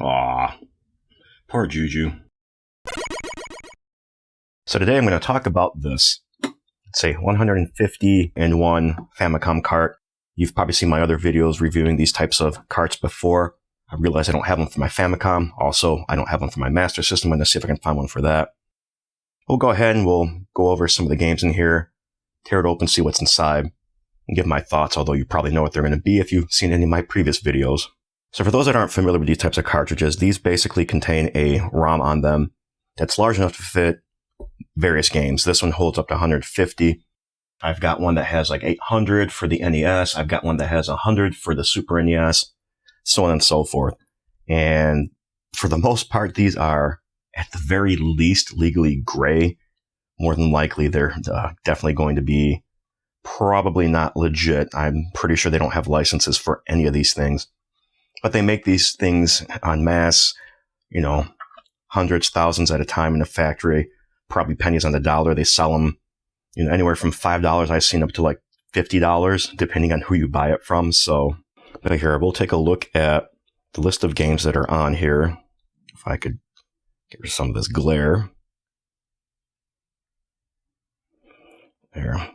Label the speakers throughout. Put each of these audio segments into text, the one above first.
Speaker 1: Aw, poor Juju. So today I'm going to talk about this. It's a 150-in-1 Famicom cart. You've probably seen my other videos reviewing these types of carts before. I realize I don't have them for my Famicom. Also, I don't have one for my Master System. I'm going to see if I can find one for that. We'll go ahead and we'll go over some of the games in here, tear it open, see what's inside, and give my thoughts, although you probably know what they're going to be if you've seen any of my previous videos. So for those that aren't familiar with these types of cartridges, these basically contain a ROM on them that's large enough to fit various games. This one holds up to 150. I've got one that has like 800 for the NES. I've got one that has 100 for the Super NES, so on and so forth. And for the most part, these are at the very least legally gray. More than likely, they're definitely going to be probably not legit. I'm pretty sure they don't have licenses for any of these things. But they make these things en masse, you know, hundreds, thousands at a time in a factory, probably pennies on the dollar. They sell them, you know, anywhere from $5 I've seen up to like $50, depending on who you buy it from. So, but here, we'll take a look at the list of games that are on here. If I could get rid of some of this glare. There.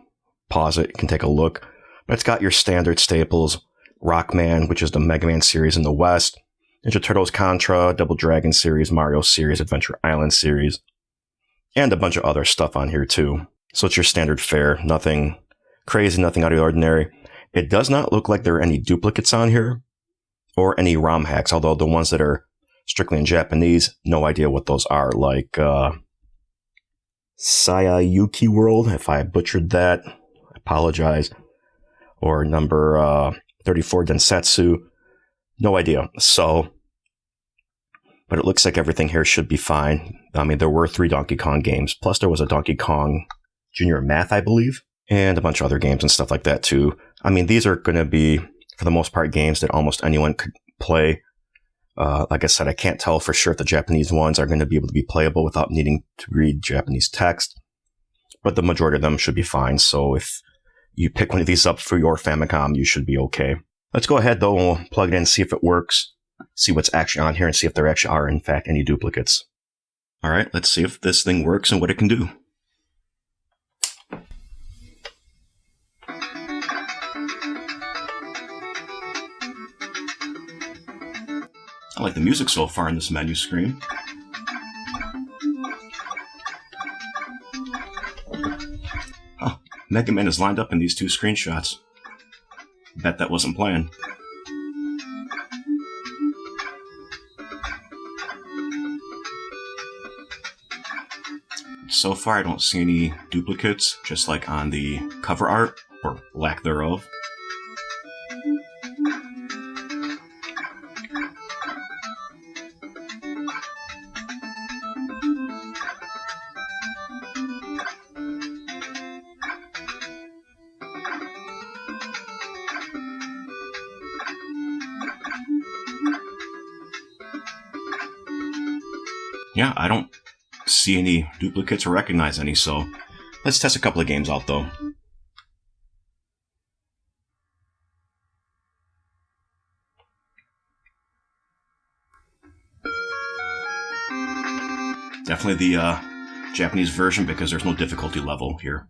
Speaker 1: Pause it. You can take a look. But it's got your standard staples. Rockman, which is the Mega Man series in the West, Ninja Turtles Contra, Double Dragon series, Mario series, Adventure Island series, and a bunch of other stuff on here too. So it's your standard fare, nothing crazy, nothing out of the ordinary. It does not look like there are any duplicates on here, or any ROM hacks, although the ones that are strictly in Japanese, no idea what those are, like Sayayuki World, if I butchered that, I apologize, or number 34 Densetsu, no idea. So, but it looks like everything here should be fine. I mean, there were 3 Donkey Kong games, plus there was a Donkey Kong Junior Math, I believe, and a bunch of other games and stuff like that too. I mean, these are going to be, for the most part, games that almost anyone could play. Like I said, I can't tell for sure if the Japanese ones are going to be able to be playable without needing to read Japanese text, but the majority of them should be fine. So if you pick one of these up for your Famicom, you should be okay. Let's go ahead, though, and we'll plug it in and see if it works, see what's actually on here, and see if there actually are, in fact, any duplicates. All right, let's see if this thing works and what it can do. I like the music so far in this menu screen. Oh, Mega Man is lined up in these 2 screenshots. Bet that wasn't planned. So far, I don't see any duplicates, just like on the cover art, or lack thereof. Yeah, I don't see any duplicates or recognize any, so let's test a couple of games out, though. Definitely the Japanese version, because there's no difficulty level here.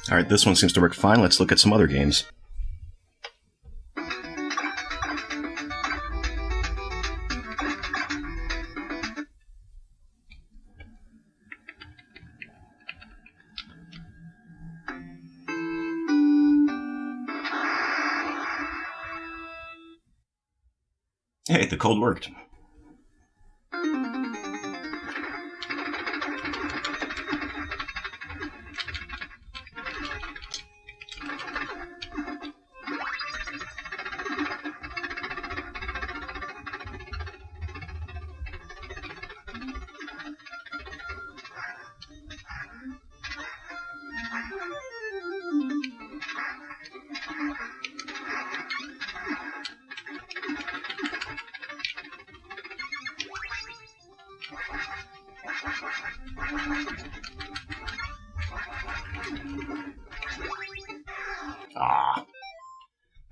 Speaker 1: Alright, this one seems to work fine. Let's look at some other games. Hey, the code worked.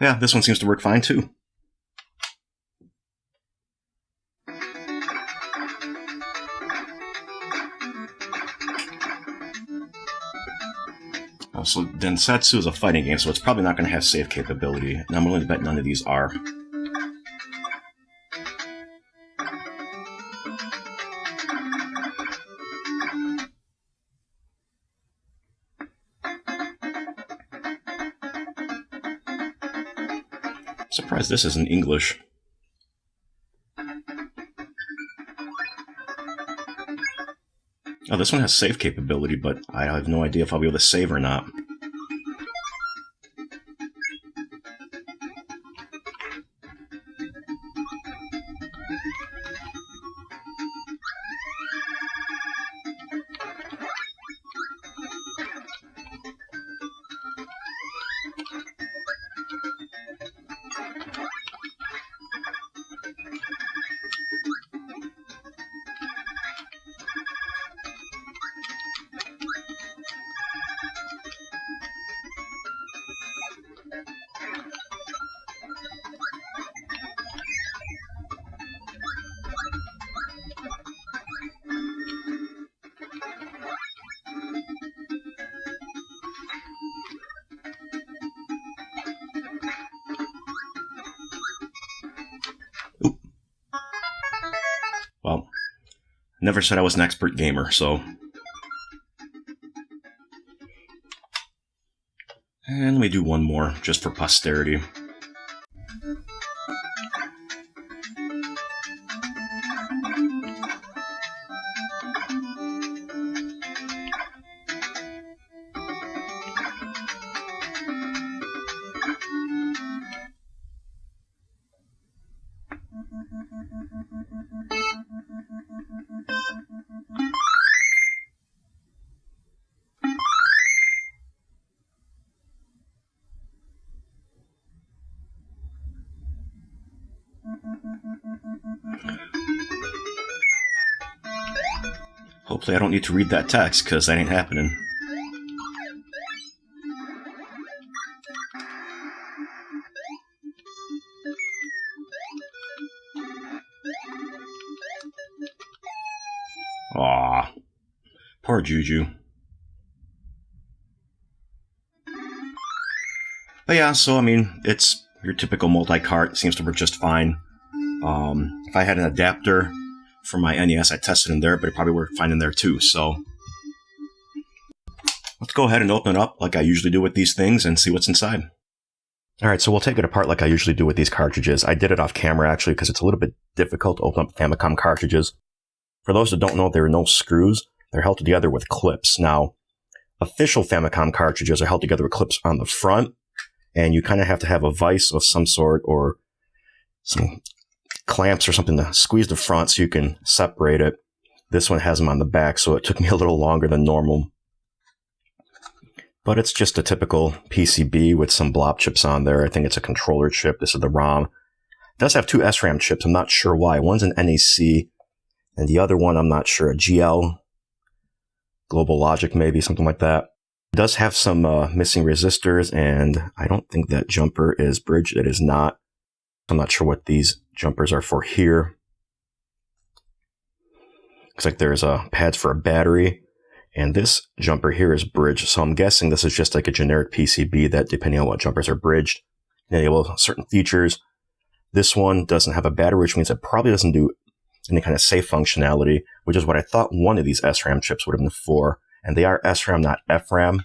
Speaker 1: Yeah, this one seems to work fine too. So Densetsu is a fighting game, so it's probably not going to have save capability, and I'm willing to bet none of these are. Surprised this isn't English. Oh, this one has save capability, but I have no idea if I'll be able to save or not. Well, never said I was an expert gamer, so... And let me do one more, just for posterity. Hopefully I don't need to read that text, because that ain't happening. Aw, poor Juju. But yeah, so I mean, it's your typical multi-cart, seems to work just fine. If I had an adapter for my NES, I tested in there, but it probably worked fine in there too, so... Let's go ahead and open it up like I usually do with these things and see what's inside. Alright, so we'll take it apart like I usually do with these cartridges. I did it off camera actually because it's a little bit difficult to open up Famicom cartridges. For those that don't know, there are no screws. They're held together with clips. Now, official Famicom cartridges are held together with clips on the front, and you kind of have to have a vise of some sort or some clamps or something to squeeze the front so you can separate it. This one has them on the back, so it took me a little longer than normal. But it's just a typical PCB with some blob chips on there. I think it's a controller chip. This is the ROM. It does have two SRAM chips. I'm not sure why. One's an NAC, and the other one, I'm not sure, a GL, Global Logic maybe, something like that. It does have some missing resistors, and I don't think that jumper is bridged. It is not. I'm not sure what these jumpers are for here. Looks like there's pads for a battery, And this jumper here is bridged, so I'm guessing this is just like a generic PCB that, depending on what jumpers are bridged, enable certain features. This one doesn't have a battery, which means it probably doesn't do any kind of safe functionality, which is what I thought one of these SRAM chips would have been for. And they are SRAM, not FRAM.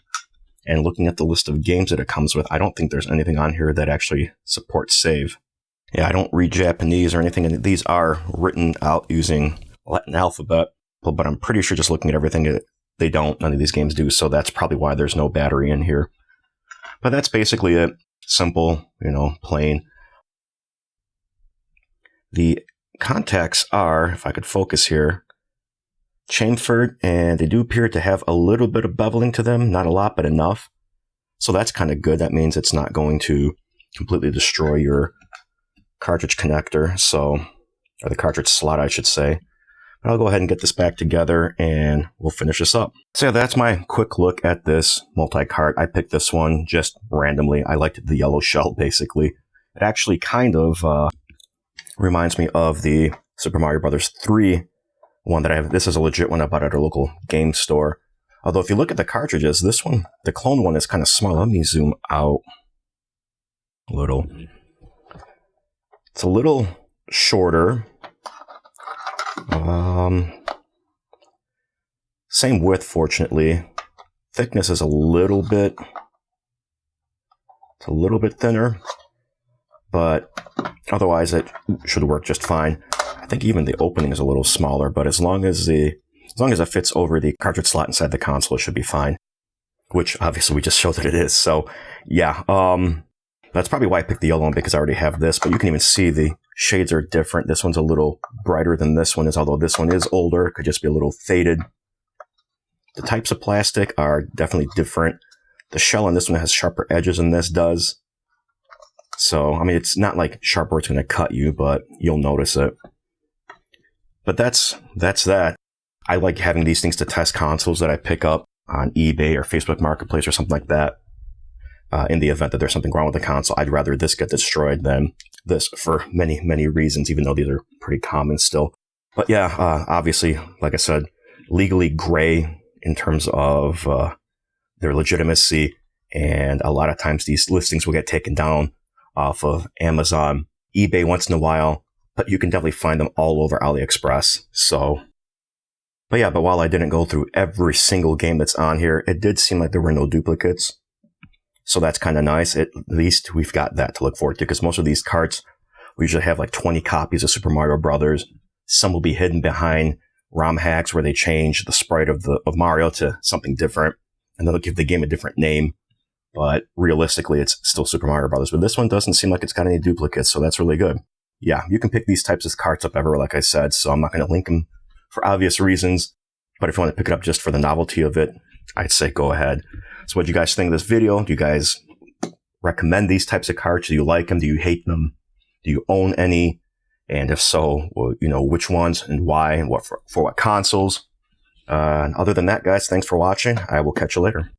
Speaker 1: And looking at the list of games that it comes with, I don't think there's anything on here that actually supports save. Yeah, I don't read Japanese or anything, and these are written out using Latin alphabet, but I'm pretty sure just looking at everything, they don't. None of these games do, so that's probably why there's no battery in here. But that's basically it. Simple, plain. The contacts are, if I could focus here, chamfered, and they do appear to have a little bit of beveling to them. Not a lot, but enough. So that's kind of good. That means it's not going to completely destroy your cartridge connector, or the cartridge slot, I should say. But I'll go ahead and get this back together, and we'll finish this up. So yeah, that's my quick look at this multi-cart. I picked this one just randomly. I liked the yellow shell, basically. It actually kind of reminds me of the Super Mario Bros. 3 one that I have. This is a legit one I bought at a local game store. Although if you look at the cartridges, this one, the clone one, is kind of small. Let me zoom out a little. It's a little shorter. Same width, fortunately. Thickness is a little bit thinner, but otherwise it should work just fine. I think even the opening is a little smaller, but as long as it fits over the cartridge slot inside the console, it should be fine. Which obviously we just showed that it is. So yeah, that's probably why I picked the yellow one, because I already have this, but you can even see the shades are different. This one's a little brighter than this one is, although this one is older. It could just be a little faded. The types of plastic are definitely different. The shell on this one has sharper edges than this does. So, I mean, it's not like sharp where it's going to cut you, but you'll notice it. But that's that. I like having these things to test consoles that I pick up on eBay or Facebook Marketplace or something like that. In the event that there's something wrong with the console, I'd rather this get destroyed than this for many, many reasons, even though these are pretty common still. But yeah, obviously, like I said, legally gray in terms of their legitimacy. And a lot of times these listings will get taken down off of Amazon, eBay once in a while, but you can definitely find them all over AliExpress. So, but while I didn't go through every single game that's on here, it did seem like there were no duplicates. So that's kind of nice. At least we've got that to look forward to, because most of these carts, we usually have like 20 copies of Super Mario Brothers. Some will be hidden behind ROM hacks where they change the sprite of Mario to something different, and they'll give the game a different name. But realistically, it's still Super Mario Brothers. But this one doesn't seem like it's got any duplicates, so that's really good. Yeah, you can pick these types of carts up everywhere, like I said, so I'm not going to link them for obvious reasons. But if you want to pick it up just for the novelty of it, I'd say go ahead. So what do you guys think of this video? Do you guys recommend these types of carts? Do you like them? Do you hate them? Do you own any? And if so, well, which ones and why, and what for what consoles? And other than that, guys, thanks for watching. I will catch you later.